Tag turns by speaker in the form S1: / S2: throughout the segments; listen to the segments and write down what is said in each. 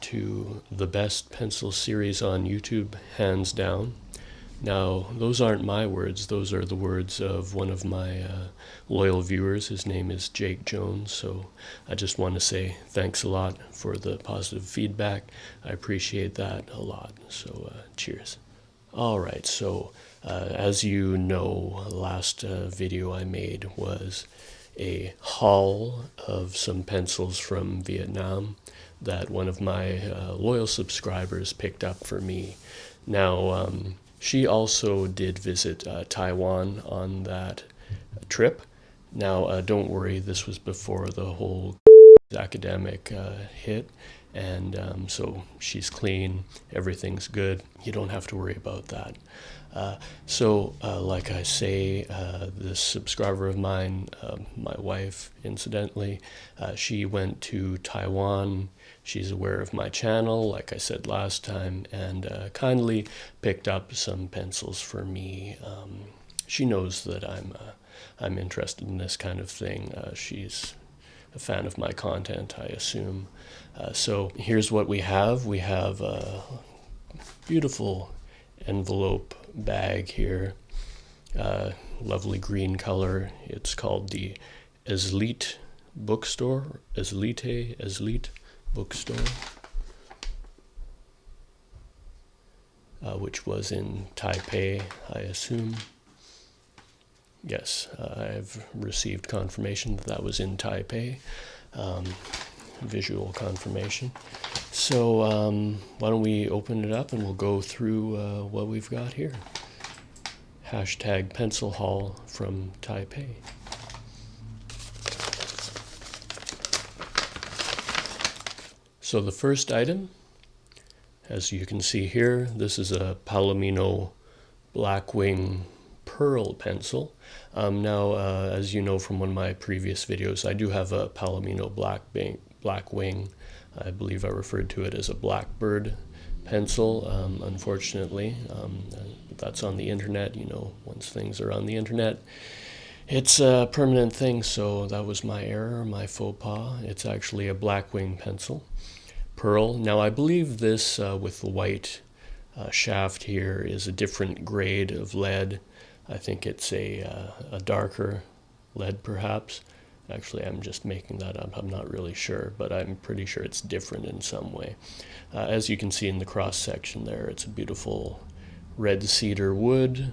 S1: to the best pencil series on YouTube, hands down. Now, those aren't my words, those are the words of one of my loyal viewers. His name is Jake Jones, so I just want to say thanks a lot for the positive feedback. I appreciate that a lot, so cheers. Alright, so as you know, last video I made was a haul of some pencils from Vietnam that one of my loyal subscribers picked up for me. Now, she also did visit Taiwan on that trip. Now, don't worry, this was before the whole academic hit, and so she's clean, everything's good. You don't have to worry about that. Like I say, this subscriber of mine, my wife, incidentally, she went to Taiwan. She's aware of my channel, like I said last time, and kindly picked up some pencils for me. She knows that I'm interested in this kind of thing. She's a fan of my content, I assume. So here's what we have. We have a beautiful envelope bag here, lovely green color. It's called the Eslite bookstore, Eslite bookstore, which was in Taipei, I assume. Yes, I've received confirmation that that was in Taipei, visual confirmation. So why don't we open it up and we'll go through what we've got here. Hashtag pencil haul from Taipei. So the first item, as you can see here, this is a Palomino Blackwing Pearl pencil. Now, as you know from one of my previous videos, I do have a Palomino Blackwing. I believe I referred to it as a Blackbird pencil, unfortunately. That's on the internet. You know, once things are on the internet, it's a permanent thing, so that was my error, my faux pas. It's actually a Blackwing pencil. Pearl. Now, I believe this with the white shaft here is a different grade of lead. I think it's a darker lead, perhaps. Actually, I'm just making that up. I'm not really sure, but I'm pretty sure it's different in some way. As you can see in the cross-section there, it's a beautiful red cedar wood.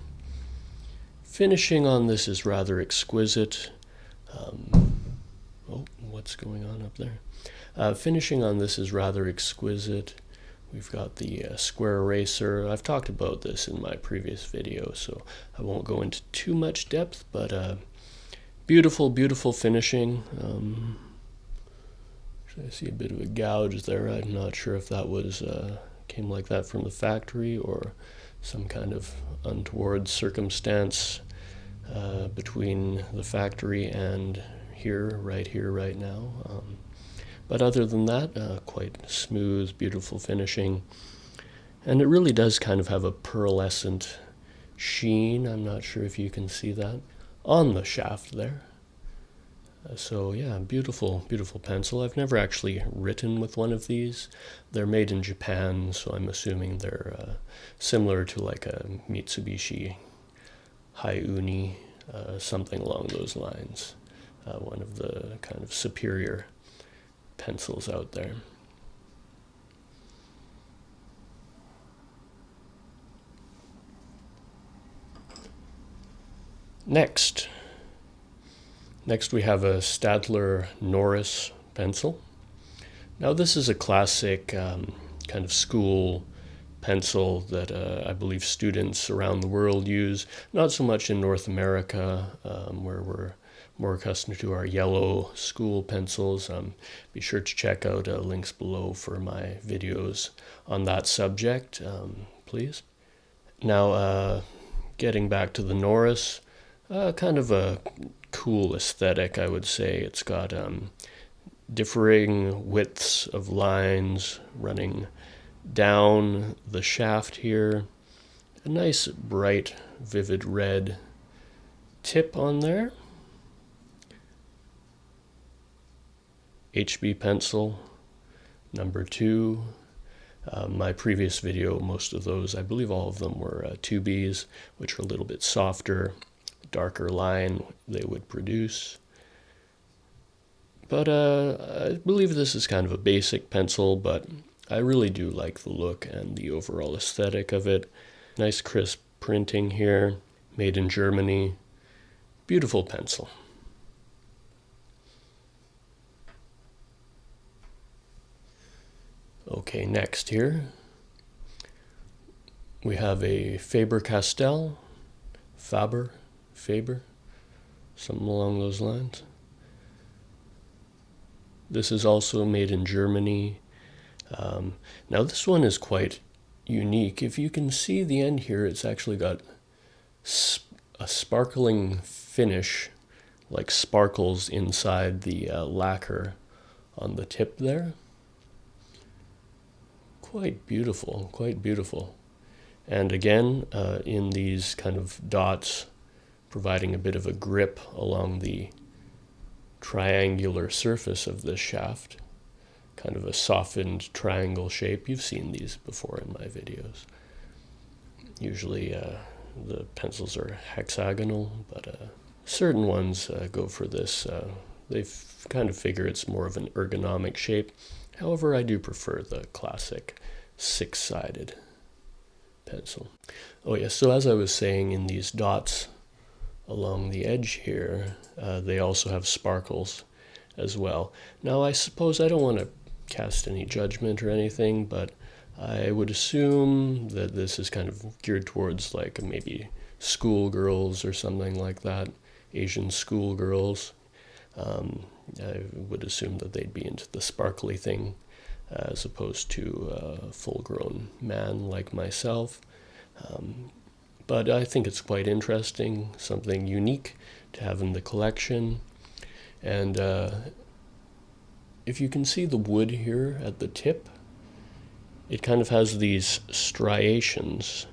S1: Finishing on this is rather exquisite. Oh, what's going on up there? Finishing on this is rather exquisite. We've got the square eraser. I've talked about this in my previous video, so I won't go into too much depth, but beautiful, beautiful finishing. I see a bit of a gouge there. I'm not sure if that was came like that from the factory or some kind of untoward circumstance between the factory and here, right now. But other than that, quite smooth, beautiful finishing. And it really does kind of have a pearlescent sheen. I'm not sure if you can see that on the shaft there. So yeah, beautiful, beautiful pencil. I've never actually written with one of these. They're made in Japan, so I'm assuming they're similar to like a Mitsubishi Hi-Uni, something along those lines. One of the kind of superior pencils out there. Next we have a Stadler Norris pencil. Now this is a classic kind of school pencil that I believe students around the world use, not so much in North America, where we're more accustomed to our yellow school pencils. Be sure to check out links below for my videos on that subject, please. Now, getting back to the Norris, kind of a cool aesthetic, I would say. It's got differing widths of lines running down the shaft here. A nice, bright, vivid red tip on there. HB pencil. number 2. My previous video, most of those, I believe all of them were 2Bs, which are a little bit softer, darker line they would produce. But I believe this is kind of a basic pencil, but I really do like the look and the overall aesthetic of it. Nice crisp printing here, made in Germany. Beautiful pencil. Okay, next here we have a FaberCastell, Faber, something along those lines. This is also made in Germany. Now this one is quite unique. If you can see the end here, it's actually got a sparkling finish, like sparkles inside the lacquer on the tip there. Quite beautiful, quite beautiful. And again, in these kind of dots, providing a bit of a grip along the triangular surface of this shaft, kind of a softened triangle shape. You've seen these before in my videos. Usually the pencils are hexagonal, but certain ones go for this. They kind of figure it's more of an ergonomic shape. However, I do prefer the classic 6-sided pencil. Oh yeah, so as I was saying, in these dots along the edge here, they also have sparkles as well. Now I suppose I don't want to cast any judgment or anything, but I would assume that this is kind of geared towards like maybe schoolgirls or something like that, Asian schoolgirls. I would assume that they'd be into the sparkly thing as opposed to a full-grown man like myself. But I think it's quite interesting, something unique to have in the collection. And if you can see the wood here at the tip, it kind of has these striations,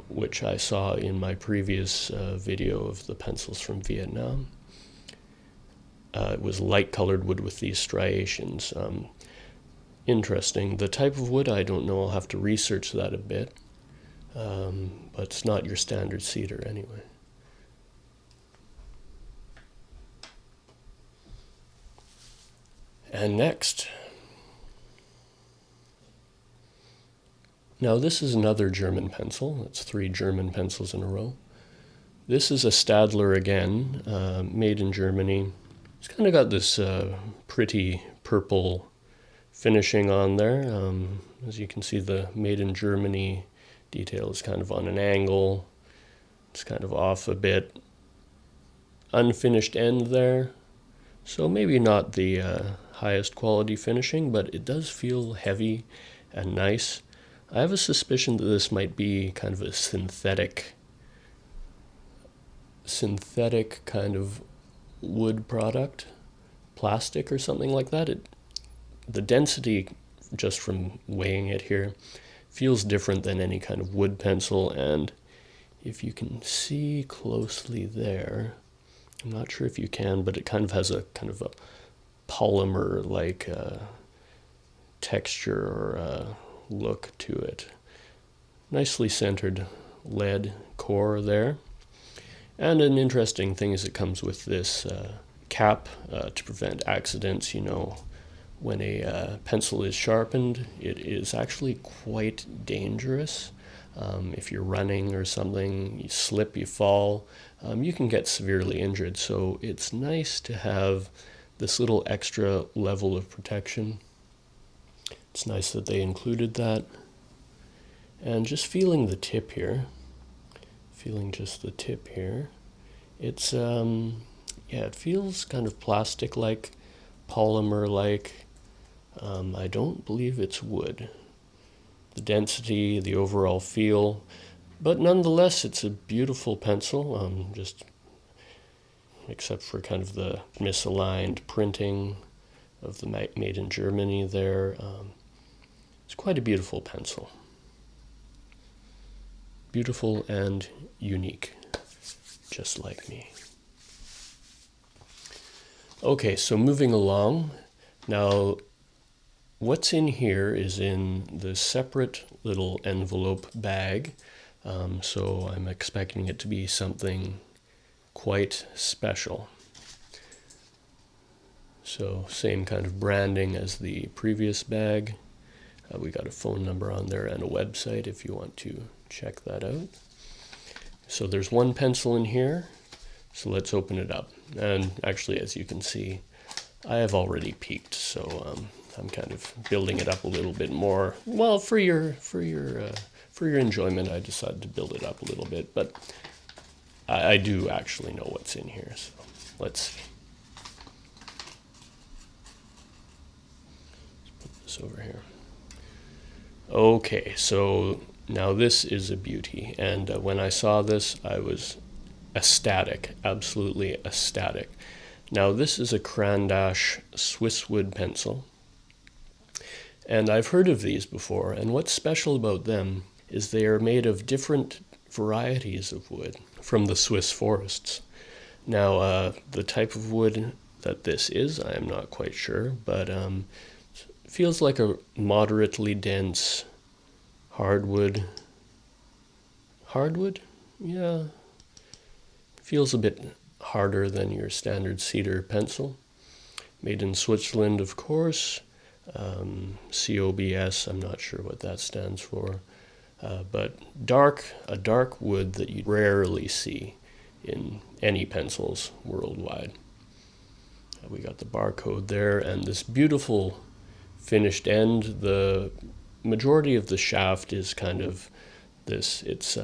S1: which I saw in my previous video of the pencils from Vietnam. It was light-colored wood with these striations. Interesting. The type of wood, I don't know. I'll have to research that a bit. But it's not your standard cedar anyway. And next. Now this is another German pencil. That's 3 German pencils in a row. This is a Stadler again, made in Germany. It's kind of got this pretty purple finishing on there. As you can see, the made in Germany detail is kind of on an angle. It's kind of off a bit. Unfinished end there. So maybe not the highest quality finishing, but it does feel heavy and nice. I have a suspicion that this might be kind of a synthetic kind of wood product, plastic or something like that. The density, just from weighing it here, feels different than any kind of wood pencil. And if you can see closely there, I'm not sure if you can, but it kind of has a kind of a polymer-like texture or look to it. Nicely centered lead core there. And an interesting thing is it comes with this cap to prevent accidents. You know, when a pencil is sharpened, it is actually quite dangerous. If you're running or something, you slip, you fall, you can get severely injured. So it's nice to have this little extra level of protection. It's nice that they included that. And just feeling the tip here, just the tip here, it's, yeah, it feels kind of plastic-like, polymer-like. I don't believe it's wood. The density, the overall feel, but nonetheless, it's a beautiful pencil, just except for kind of the misaligned printing of the made in Germany there. It's quite a beautiful pencil. Beautiful and unique, just like me. Okay, so moving along. Now, what's in here is in the separate little envelope bag. So I'm expecting it to be something quite special. So same kind of branding as the previous bag. We got a phone number on there and a website if you want to check that out. So there's one pencil in here. So let's open it up. And actually, as you can see, I have already peeked. So I'm kind of building it up a little bit more. Well, for your enjoyment, I decided to build it up a little bit. But I do actually know what's in here. So let's see. Over here. Okay, so now this is a beauty, and when I saw this, I was ecstatic, absolutely ecstatic. Now this is a Crandash Swiss wood pencil, and I've heard of these before, and what's special about them is they are made of different varieties of wood from the Swiss forests. Now the type of wood that this is, I am not quite sure, but feels like a moderately dense hardwood. Hardwood? Yeah. Feels a bit harder than your standard cedar pencil. Made in Switzerland, of course. COBS, I'm not sure what that stands for. But a dark wood that you rarely see in any pencils worldwide. We got the barcode there, and this beautiful finished end. The majority of the shaft is kind of this. It's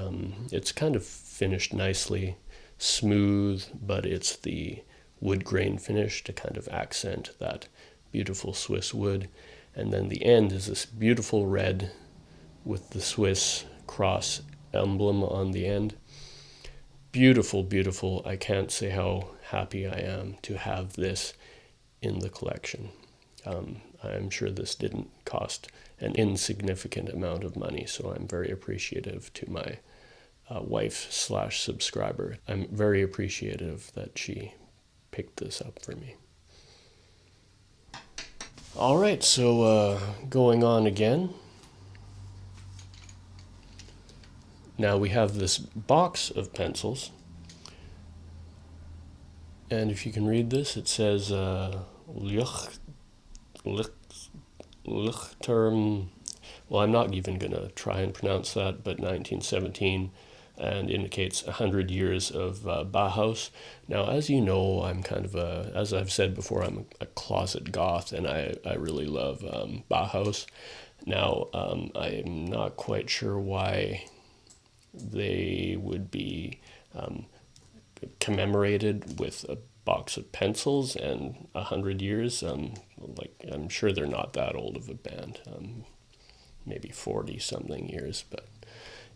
S1: kind of finished nicely, smooth, but it's the wood grain finish to kind of accent that beautiful Swiss wood. And then the end is this beautiful red with the Swiss cross emblem on the end. Beautiful, beautiful. I can't say how happy I am to have this in the collection. I'm sure this didn't cost an insignificant amount of money, so I'm very appreciative to my wife/subscriber. I'm very appreciative that she picked this up for me. All right, so going on again. Now we have this box of pencils, and if you can read this, it says Lichterm, well, I'm not even going to try and pronounce that, but 1917, and indicates 100 years of Bauhaus. Now, as you know, I'm kind of as I've said before, I'm a closet goth, and I really love Bauhaus. Now, I'm not quite sure why they would be commemorated with a box of pencils and 100 years. I'm sure they're not that old of a band, maybe 40 something years, but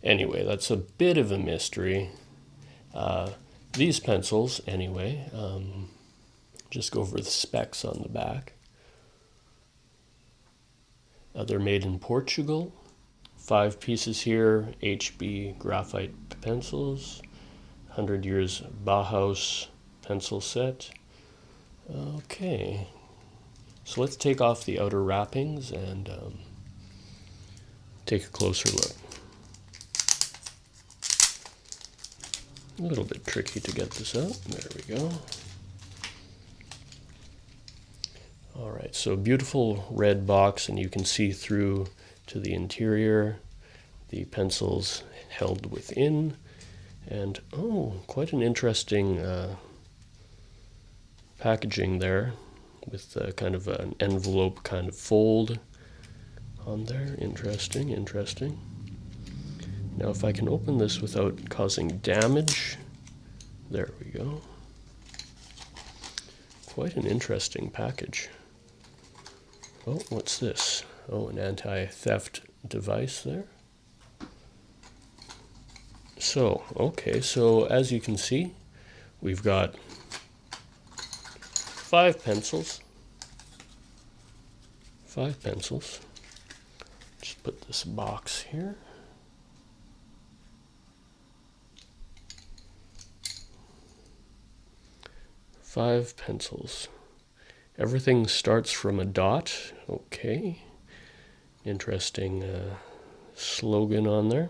S1: anyway, that's a bit of a mystery. These pencils, anyway, just go over the specs on the back. They're made in Portugal. 5 pieces here, HB graphite pencils, 100 years Bauhaus pencil set. Okay, so let's take off the outer wrappings and take a closer look. A little bit tricky to get this out. There we go. All right, so beautiful red box, and you can see through to the interior, the pencils held within, and quite an interesting packaging there with kind of an envelope kind of fold on there. Interesting, interesting. Now if I can open this without causing damage, there we go. Quite an interesting package. Oh, what's this? Oh, an anti-theft device there. So, okay, so as you can see, we've got 5 pencils. 5 pencils. Just put this box here. Five pencils. Everything starts from a dot. Okay. Interesting slogan on there.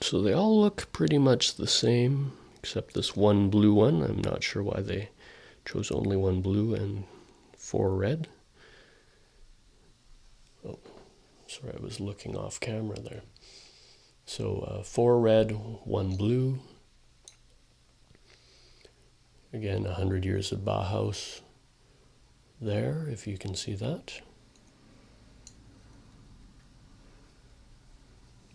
S1: So they all look pretty much the same, except this one blue one. I'm not sure why they chose only one blue and 4 red. Oh, sorry, I was looking off camera there. So 4 red, 1 blue. Again, 100 years of Bauhaus there, if you can see that.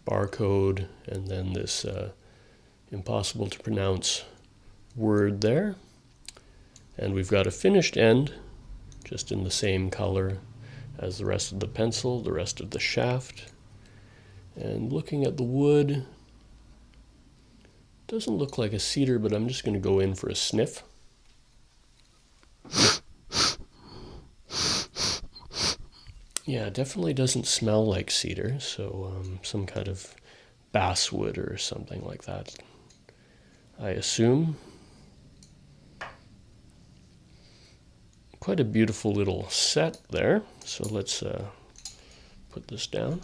S1: Barcode, and then this impossible to pronounce word there. And we've got a finished end, just in the same color as the rest of the pencil, the rest of the shaft. And looking at the wood, doesn't look like a cedar, but I'm just going to go in for a sniff. Yeah, it definitely doesn't smell like cedar, so some kind of basswood or something like that, I assume. Quite a beautiful little set there, so let's put this down.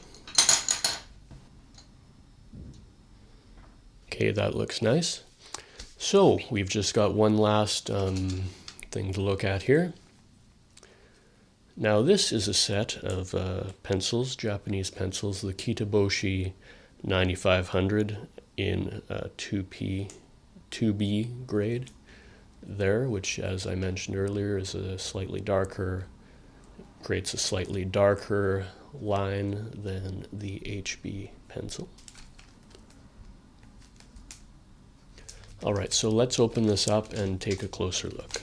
S1: Okay, that looks nice. So we've just got one last thing to look at here. Now this is a set of pencils, Japanese pencils, the Kita-boshi 9500 in 2B grade there, which, as I mentioned earlier, is a slightly darker, creates a slightly darker line than the HB pencil. All right, so let's open this up and take a closer look.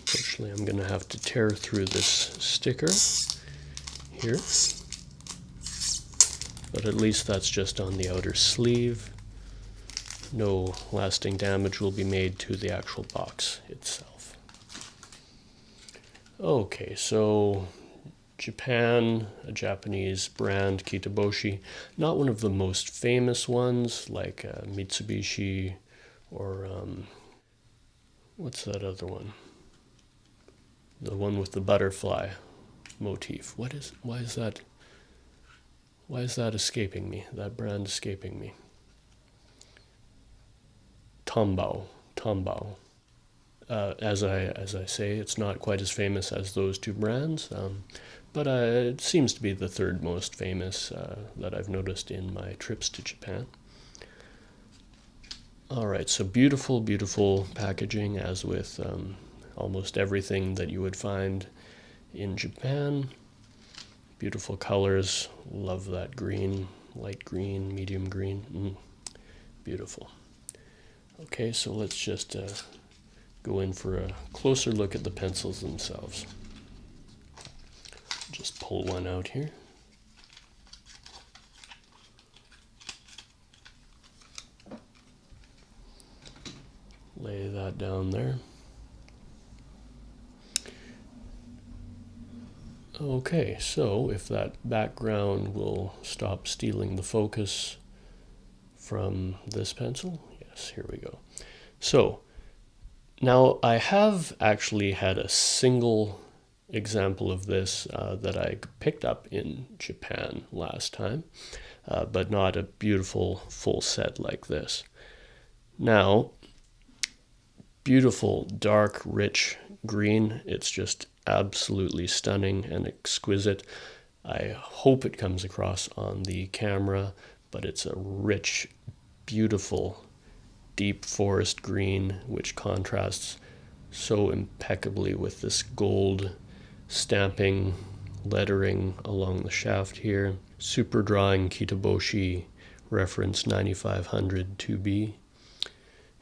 S1: Unfortunately, I'm going to have to tear through this sticker here, but at least that's just on the outer sleeve. No lasting damage will be made to the actual box itself. Okay, so Japan, a Japanese brand, Kita-boshi, not one of the most famous ones like Mitsubishi or what's that other one? The one with the butterfly motif. Why is that escaping me? That brand escaping me. Tombao. As I say, it's not quite as famous as those two brands, but it seems to be the third most famous that I've noticed in my trips to Japan. All right, so beautiful, beautiful packaging, as with almost everything that you would find in Japan. Beautiful colors. Love that green, light green, medium green. Beautiful. Okay, so let's just go in for a closer look at the pencils themselves. Just pull one out here. Lay that down there. Okay, so if that background will stop stealing the focus from this pencil. Yes, here we go. So now I have actually had a single example of this that I picked up in Japan last time, but not a beautiful full set like this. Now, beautiful, dark, rich green. It's just absolutely stunning and exquisite. I hope it comes across on the camera, but it's a rich, beautiful, deep forest green, which contrasts so impeccably with this gold stamping, lettering along the shaft here. Super drawing Kita-boshi reference 9500 2B.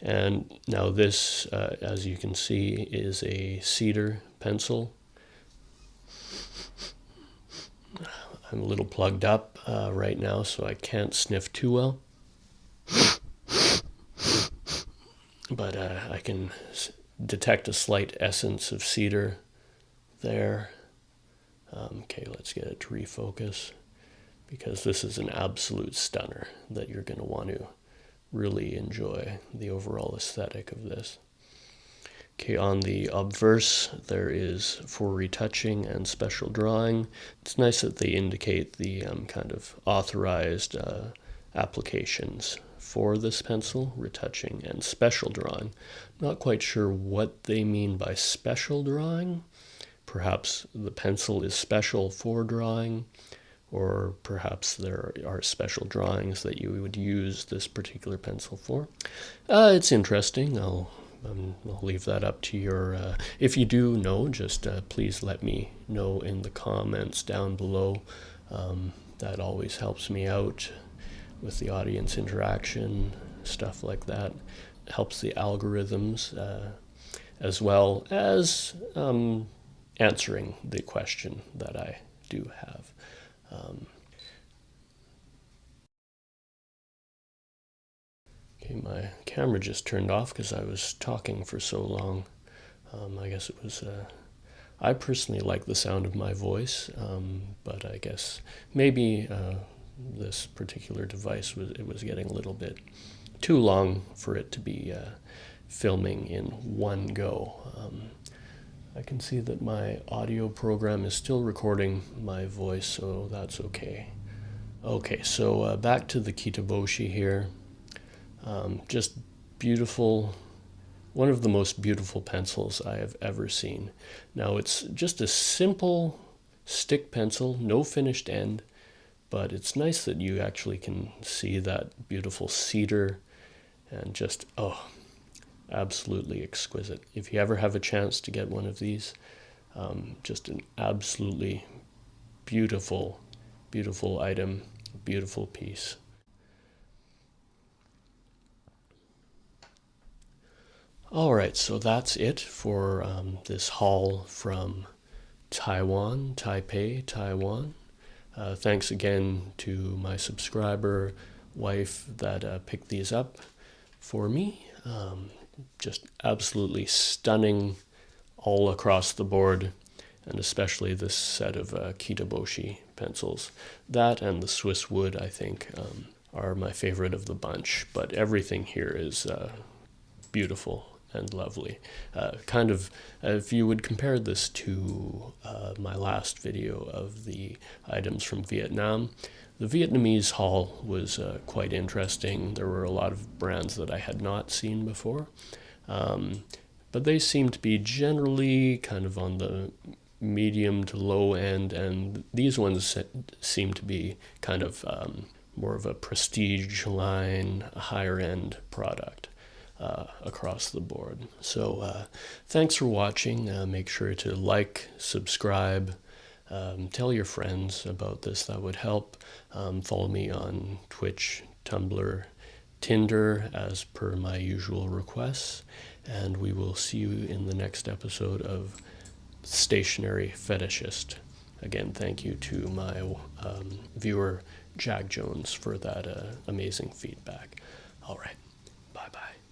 S1: And now this, as you can see, is a cedar pencil. I'm a little plugged up right now, so I can't sniff too well. But I can detect a slight essence of cedar there. Okay, let's get it to refocus, because this is an absolute stunner that you're going to want to really enjoy the overall aesthetic of this. Okay, on the obverse, there is for retouching and special drawing. It's nice that they indicate the kind of authorized applications for this pencil, retouching and special drawing. Not quite sure what they mean by special drawing. Perhaps the pencil is special for drawing, or perhaps there are special drawings that you would use this particular pencil for. It's interesting. I'll leave that up to your, if you do know, just please let me know in the comments down below. That always helps me out with the audience interaction, stuff like that. Helps the algorithms, as well as answering the question that I do have. Okay, my camera just turned off because I was talking for so long. I guess it was, I personally like the sound of my voice, but I guess maybe this particular device was getting a little bit too long for it to be filming in one go. I can see that my audio program is still recording my voice, so that's okay. Okay, so back to the Kita-boshi here. Just beautiful, one of the most beautiful pencils I have ever seen. Now it's just a simple stick pencil, no finished end, but it's nice that you actually can see that beautiful cedar and just, oh, absolutely exquisite. If you ever have a chance to get one of these, just an absolutely beautiful, beautiful item, beautiful piece. All right, so that's it for this haul from Taiwan, Taipei, Taiwan. Thanks again to my subscriber wife that picked these up for me. Just absolutely stunning all across the board, and especially this set of Kita-boshi pencils. That and the Swiss wood, I think, are my favorite of the bunch, but everything here is beautiful and lovely. Kind of, if you would compare this to my last video of the items from Vietnam, the Vietnamese haul was quite interesting. There were a lot of brands that I had not seen before, but they seem to be generally kind of on the medium to low end, and these ones seem to be kind of more of a prestige line, a higher end product. Across the board. So thanks for watching. Make sure to like, subscribe, tell your friends about this. That would help. Follow me on Twitch, Tumblr, Tinder, as per my usual requests. And we will see you in the next episode of Stationery Fetishist. Again, thank you to my viewer, Jack Jones, for that amazing feedback. All right. Bye-bye.